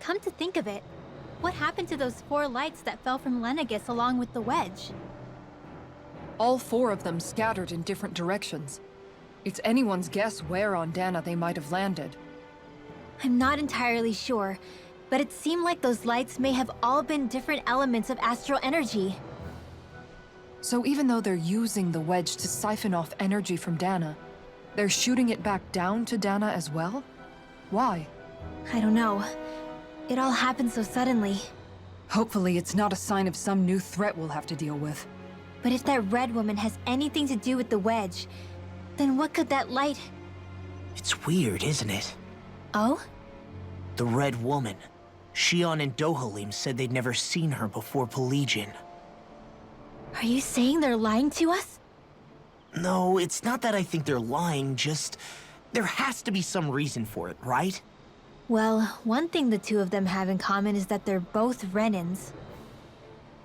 come to think of it, what happened to those 4 lights that fell from Lenegis along with the wedge? All 4 of them scattered in different directions. It's anyone's guess where on Dana they might have landed. I'm not entirely sure, but it seemed like those lights may have all been different elements of astral energy. So even though they're using the wedge to siphon off energy from Dana, they're shooting it back down to Dana as well? Why? I don't know. It all happened so suddenly. Hopefully it's not a sign of some new threat we'll have to deal with. But if that red woman has anything to do with the wedge, then what could that light... It's weird, isn't it? Oh? The Red Woman. Shion and Dohalim said they'd never seen her before Pelegion. Are you saying they're lying to us? No, it's not that I think they're lying, just... there has to be some reason for it, right? Well, one thing the two of them have in common is that they're both Renans.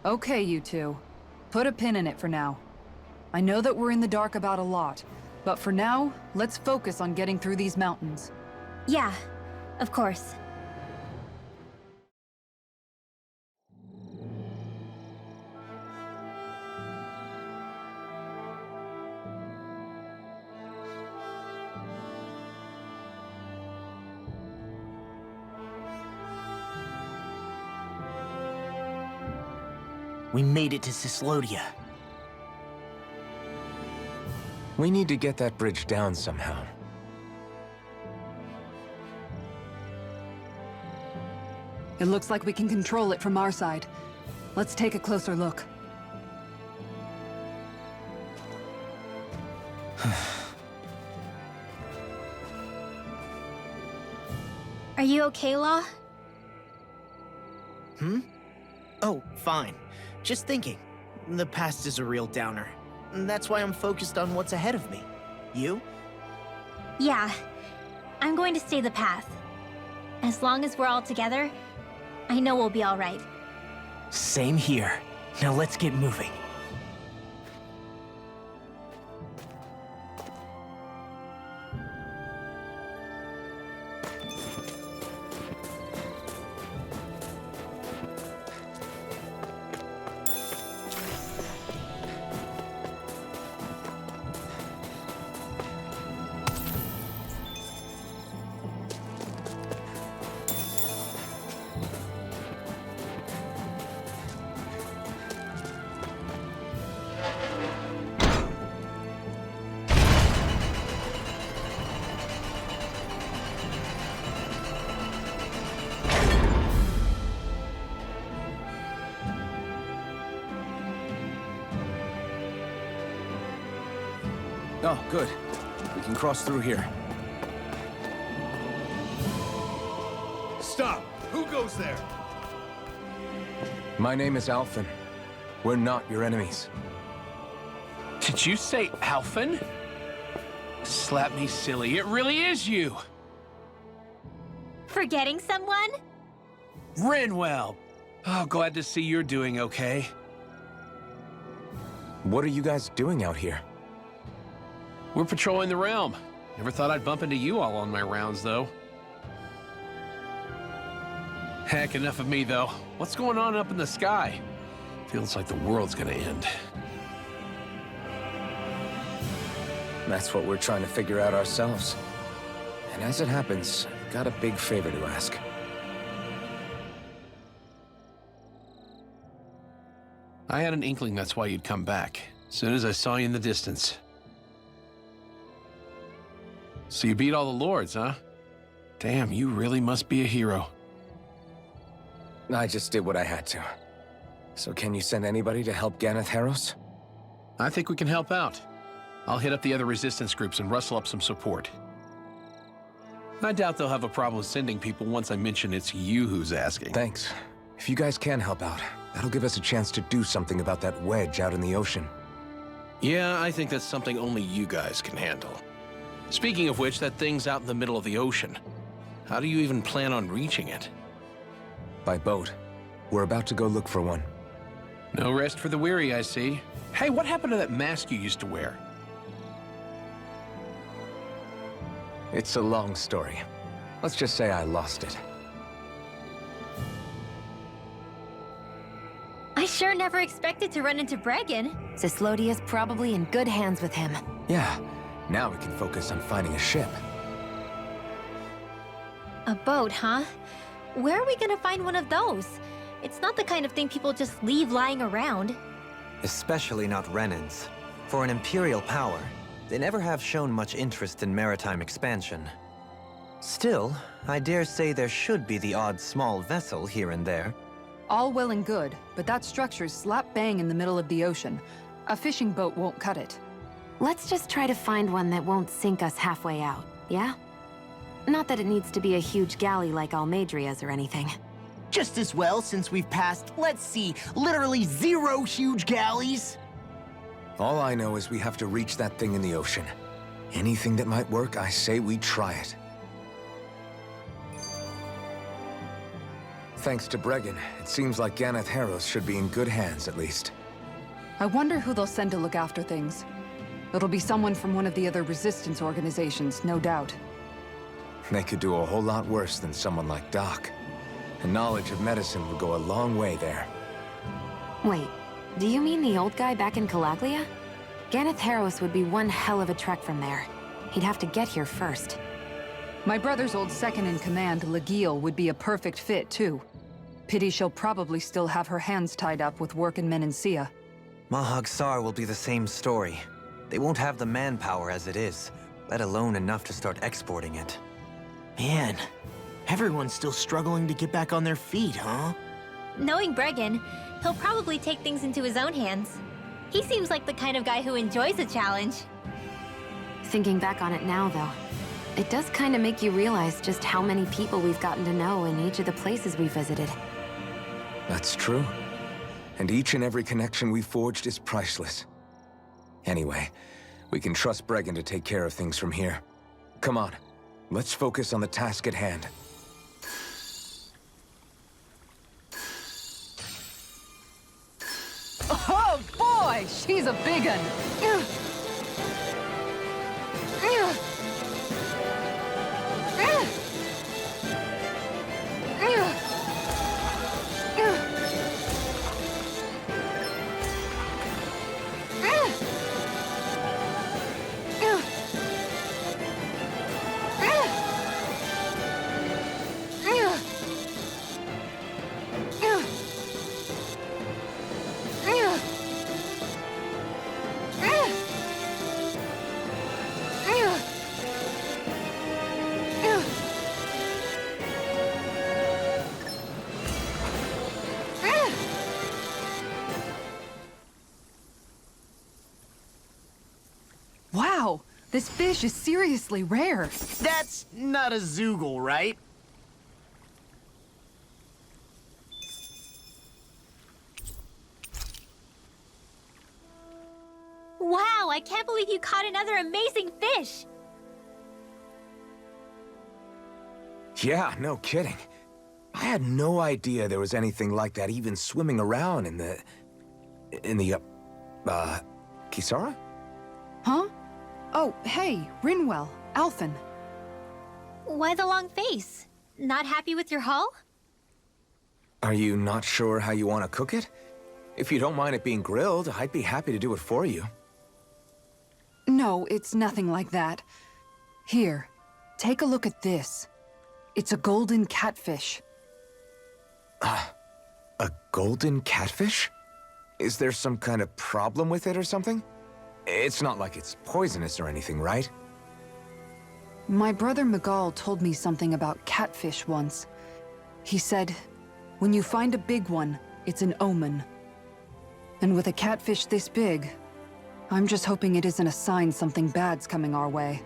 Okay, you two. Put a pin in it for now. I know that we're in the dark about a lot, but for now, let's focus on getting through these mountains. Yeah, of course. We made it to Cyslodia. We need to get that bridge down somehow. It looks like we can control it from our side. Let's take a closer look. Are you okay, Law? Oh, fine. Just thinking. The past is a real downer. That's why I'm focused on what's ahead of me. You? Yeah. I'm going to stay the path. As long as we're all together, I know we'll be all right. Same here. Now let's get moving. Oh, good. We can cross through here. Stop! Who goes there? My name is Alphen. We're not your enemies. Did you say Alphen? Slap me silly, it really is you! Forgetting someone? Rinwell! Oh, glad to see you're doing okay. What are you guys doing out here? We're patrolling the realm. Never thought I'd bump into you all on my rounds, though. Heck, enough of me, though. What's going on up in the sky? Feels like the world's gonna end. That's what we're trying to figure out ourselves. And as it happens, I've got a big favor to ask. I had an inkling that's why you'd come back. As soon as I saw you in the distance. So you beat all the lords, huh? Damn, you really must be a hero. I just did what I had to. So can you send anybody to help Ganeth Heros? I think we can help out. I'll hit up the other resistance groups and rustle up some support. I doubt they'll have a problem sending people once I mention it's you who's asking. Thanks. If you guys can help out, that'll give us a chance to do something about that wedge out in the ocean. Yeah, I think that's something only you guys can handle. Speaking of which, that thing's out in the middle of the ocean. How do you even plan on reaching it? By boat. We're about to go look for one. No rest for the weary, I see. Hey, what happened to that mask you used to wear? It's a long story. Let's just say I lost it. I sure never expected to run into Bregan. Cyslodia's probably in good hands with him. Yeah, now we can focus on finding a ship. A boat, huh? Where are we gonna find one of those? It's not the kind of thing people just leave lying around. Especially not Renans. For an Imperial power, they never have shown much interest in maritime expansion. Still, I dare say there should be the odd small vessel here and there. All well and good, but that structure's slap bang in the middle of the ocean. A fishing boat won't cut it. Let's just try to find one that won't sink us halfway out, yeah? Not that it needs to be a huge galley like Almadria's or anything. Just as well, since we've passed, let's see, literally 0 huge galleys. All I know is we have to reach that thing in the ocean. Anything that might work, I say we try it. Thanks to Bregan, it seems like Ganeth Harros should be in good hands, at least. I wonder who they'll send to look after things. It'll be someone from one of the other resistance organizations, no doubt. They could do a whole lot worse than someone like Doc. And knowledge of medicine would go a long way there. Wait, do you mean the old guy back in Calaglia? Ganeth Harros would be one hell of a trek from there. He'd have to get here first. My brother's old second-in-command, Lagiel, would be a perfect fit, too. Pity she'll probably still have her hands tied up with work in Menancia. Mahag Sar will be the same story. They won't have the manpower as it is, let alone enough to start exporting it. Man, everyone's still struggling to get back on their feet, huh? Knowing Bregan, he'll probably take things into his own hands. He seems like the kind of guy who enjoys a challenge. Thinking back on it now, though, it does kind of make you realize just how many people we've gotten to know in each of the places we visited. That's true. And each and every connection we forged is priceless. Anyway, we can trust Bregan to take care of things from here. Come on, let's focus on the task at hand. Oh boy, she's a big un. Wow, this fish is seriously rare. That's not a Zoogle, right? Wow, I can't believe you caught another amazing fish! Yeah, no kidding. I had no idea there was anything like that even swimming around in the... Kisara? Huh? Oh, hey, Rinwell, Alphen. Why the long face? Not happy with your haul? Are you not sure how you want to cook it? If you don't mind it being grilled, I'd be happy to do it for you. No, it's nothing like that. Here, take a look at this. It's a golden catfish. A golden catfish? Is there some kind of problem with it or something? It's not like it's poisonous or anything, right? My brother Miguel told me something about catfish once. He said, when you find a big one, it's an omen. And with a catfish this big, I'm just hoping it isn't a sign something bad's coming our way.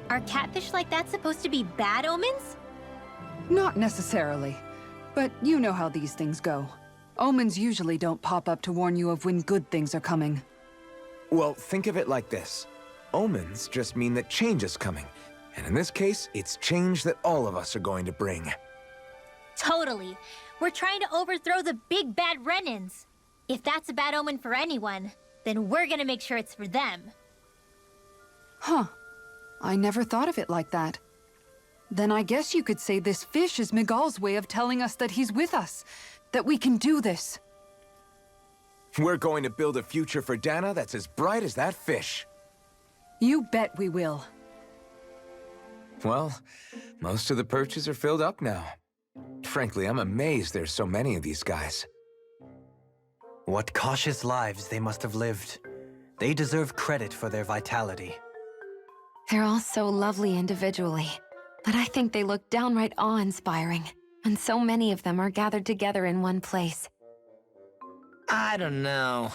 Are catfish like that supposed to be bad omens? Not necessarily, but you know how these things go. Omens usually don't pop up to warn you of when good things are coming. Well, think of it like this. Omens just mean that change is coming. And in this case, it's change that all of us are going to bring. Totally. We're trying to overthrow the big bad Renans. If that's a bad omen for anyone, then we're gonna make sure it's for them. Huh. I never thought of it like that. Then I guess you could say this fish is Miguel's way of telling us that he's with us. That we can do this. We're going to build a future for Dana that's as bright as that fish. You bet we will. Well, most of the perches are filled up now. Frankly, I'm amazed there's so many of these guys. What cautious lives they must have lived. They deserve credit for their vitality. They're all so lovely individually, but I think they look downright awe-inspiring. And so many of them are gathered together in one place. I don't know.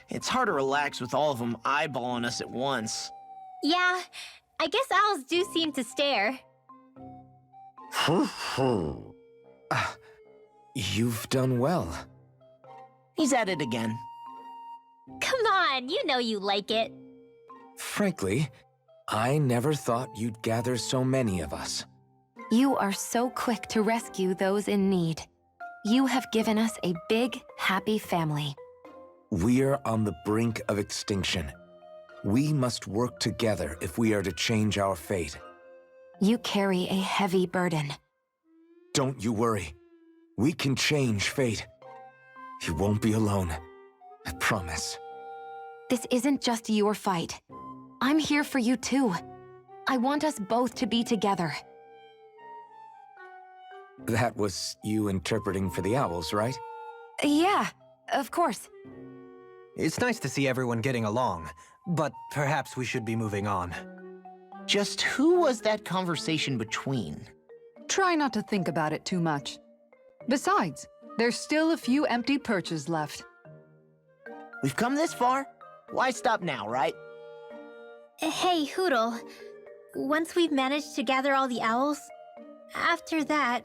It's hard to relax with all of them eyeballing us at once. Yeah, I guess owls do seem to stare. You've done well. He's at it again. Come on, you know you like it. Frankly, I never thought you'd gather so many of us. You are so quick to rescue those in need. You have given us a big, happy family. We're on the brink of extinction. We must work together if we are to change our fate. You carry a heavy burden. Don't you worry. We can change fate. You won't be alone. I promise. This isn't just your fight. I'm here for you too. I want us both to be together. That was you interpreting for the owls, right? Yeah, of course. It's nice to see everyone getting along, but perhaps we should be moving on. Just who was that conversation between? Try not to think about it too much. Besides, there's still a few empty perches left. We've come this far. Why stop now, right? Hey, Hootle. Once we've managed to gather all the owls, after that,